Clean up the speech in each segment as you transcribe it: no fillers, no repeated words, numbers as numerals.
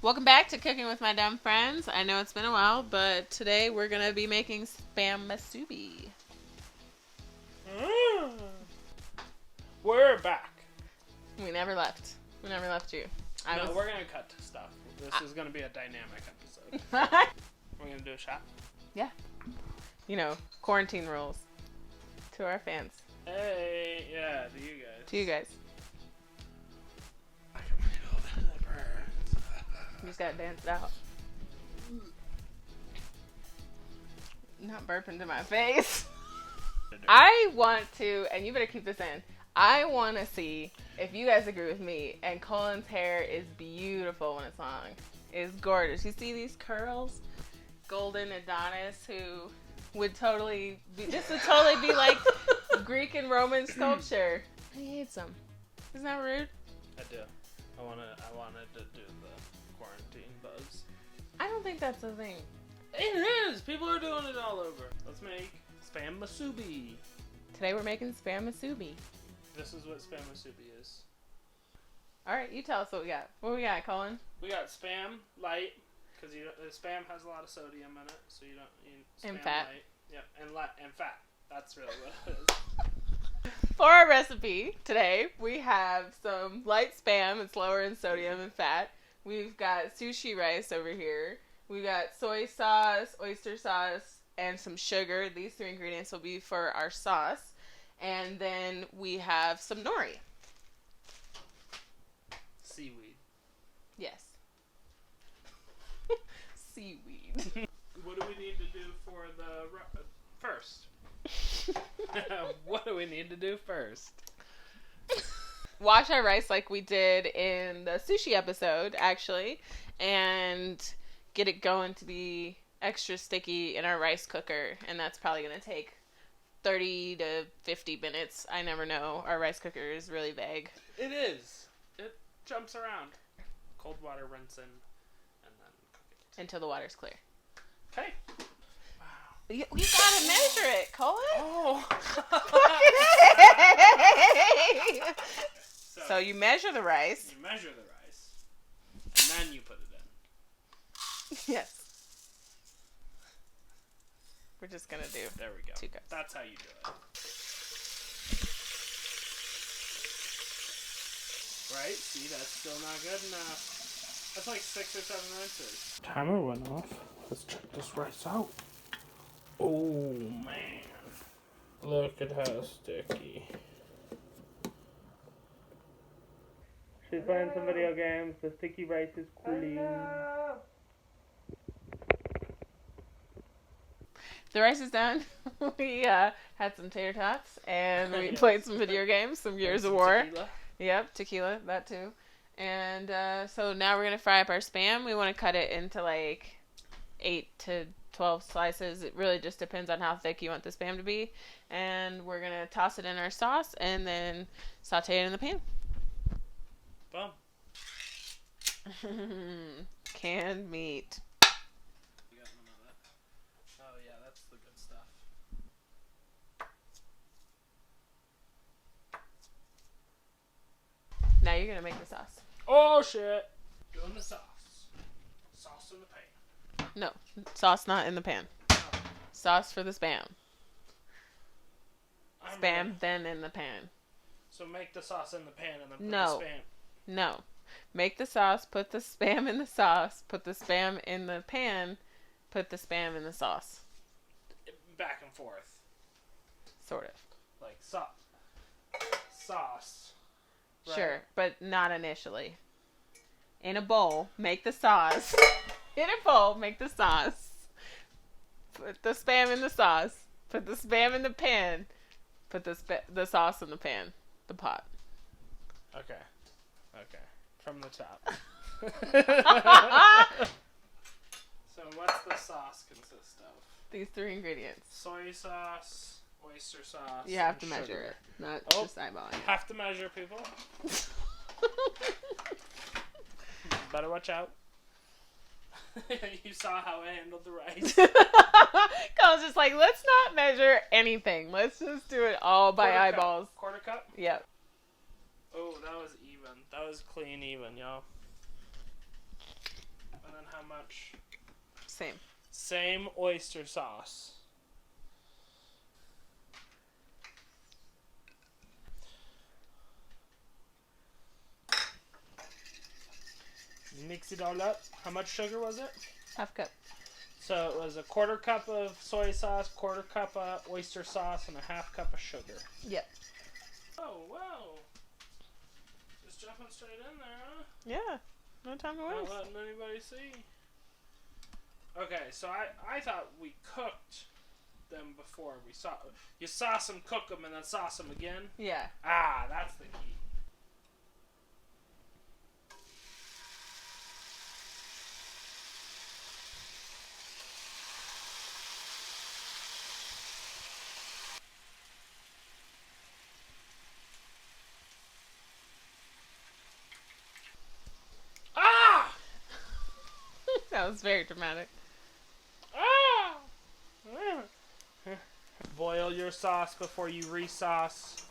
Welcome back to Cooking with My Dumb Friends. I know it's been a while, but today we're going to be making Spam Musubi. We're back. We never left. We never left you. We're going to cut stuff. This is going to be a dynamic episode. We're going to do a shot? Yeah. You know, quarantine rules. To our fans. Hey, yeah, to you guys. To you guys. I can feel the burns. You just gotta dance it out. Not burp into my face. I want to, and you better keep this in, I want to see if you guys agree with me, and Cullen's hair is beautiful when it's long. It's gorgeous. You see these curls? Golden Adonis, who would totally be, this would totally be like Greek and Roman sculpture. He hates them. Isn't that rude? I do. I wanted to do the quarantine buzz. I don't think that's a thing. It is! People are doing it all over. Let's make Spam Musubi. Today we're making Spam Musubi. This is what Spam Musubi is. Alright, you tell us what we got. What we got, Cullen? We got Spam Light, because Spam has a lot of sodium in it, so you don't need Spam and fat. Light. Yep, and fat. That's really what it is. For our recipe today, we have some light Spam. It's lower in sodium and fat. We've got Sushi Rice over here. We've got soy sauce, oyster sauce, and some sugar. These three ingredients will be for our sauce. And then we have some nori. Seaweed. Yes. Seaweed. What do we need to do for the first? What do we need to do first? Wash our rice like we did in the sushi episode, actually, and get it going to be extra sticky in our rice cooker. And that's probably going to take 30 to 50 minutes. I never know. Our rice cooker is really vague. It is. It jumps around. Cold water, rinse in, and then cook it. Until the water's clear. Okay. You gotta measure it, Cullen. Oh. So you measure the rice. You measure the rice, and then you put it in. Yes. We're just gonna do. There we go. 2 cups. That's how you do it. Right? See, that's still not good enough. That's like 6 or 7 rinses. Timer went off. Let's check this rice out. Oh man. Look at how sticky. She's playing some video games. The sticky rice is cooling. The rice is done. We had some tater tots and we played some video games, some Gears of War. Tequila. Yep, tequila, that too. And so now we're gonna fry up our Spam. We want to cut it into like 8 to 12 slices. It really just depends on how thick you want the Spam to be. And we're gonna toss it in our sauce and then saute it in the pan. Boom. Canned meat. You got none of that. Oh yeah, that's the good stuff. Now you're gonna make the sauce. Oh shit! Doing the sauce. Sauce in the pan. No, sauce not in the pan. Oh. Sauce for the Spam. I'm Spam ready. then in the pan. So make the sauce in the pan and then put No. the Spam. No. Make the sauce, put the Spam in the sauce, put the Spam in the pan, put the Spam in the sauce. Back and forth. Sort of. Like sauce. Right. Sure, but not initially. In a bowl, make the sauce. In a bowl, make the sauce. Put the Spam in the sauce. Put the Spam in the pan. Put the sauce in the pan. The pot. Okay. From the top. So what's the sauce consist of? These 3 ingredients. Soy sauce, oyster sauce. You have and to measure sugar. it, not just eyeballing it. Have to measure, people. Better watch out. You saw how I handled the rice. I was just like, let's not measure anything. Let's just do it all by eyeballs. Quarter cup? Yep. Oh, that was even. That was clean even, y'all. how much? Same. Same oyster sauce. Mix it all up. How much sugar was it? Half cup. So it was a 1/4 cup of soy sauce, 1/4 cup of oyster sauce, and a 1/2 cup of sugar. Yep. Oh, wow. Just jumping straight in there, huh? Yeah. No time to Not waste. letting anybody see. Okay, so I thought we cooked them before we you sauce them, cook them, and then sauce them again. Yeah. Ah, that's the key. Ah! That was very dramatic. Ah! Boil your sauce before you resauce.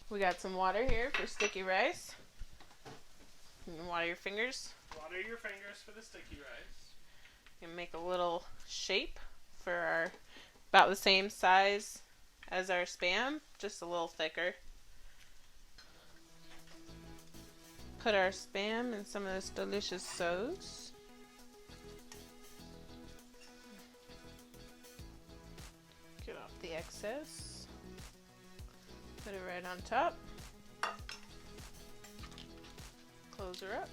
We got some water here for sticky rice. You can water your fingers. Water your fingers for the sticky rice. You can make a little shape for our, about the same size as our Spam, just a little thicker. Put our Spam in some of this delicious sauce. Get off the excess. Put it right on top. Close her up.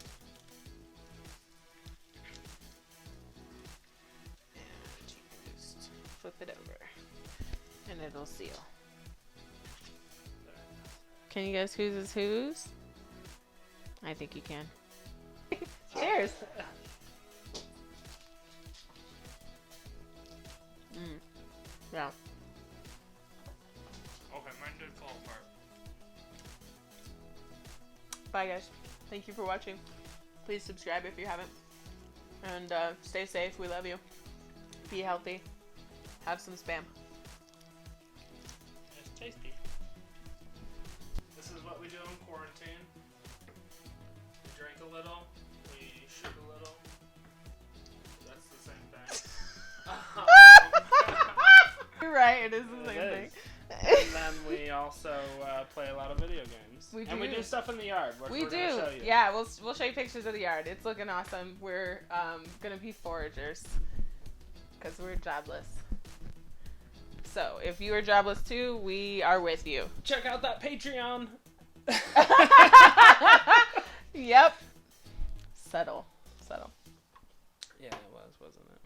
And you can just flip it over. And it'll seal. Can you guess whose is whose? I think you can. Cheers! Yeah. Okay, mine did fall apart. Bye guys. Thank you for watching. Please subscribe if you haven't. And stay safe. We love you. Be healthy. Have some Spam. It's tasty. This is what we do in quarantine. We drink a little. We shoot a little. That's the same thing. You're right. It is the same thing. And then we also play a lot of video games. We And we do. do stuff in the yard. We We're do. gonna show you. Yeah, we'll show you pictures of the yard. It's looking awesome. We're gonna be foragers because we're jobless. So if you are jobless too, we are with you. Check out that Patreon. Yep. Subtle. Yeah, it was, wasn't it?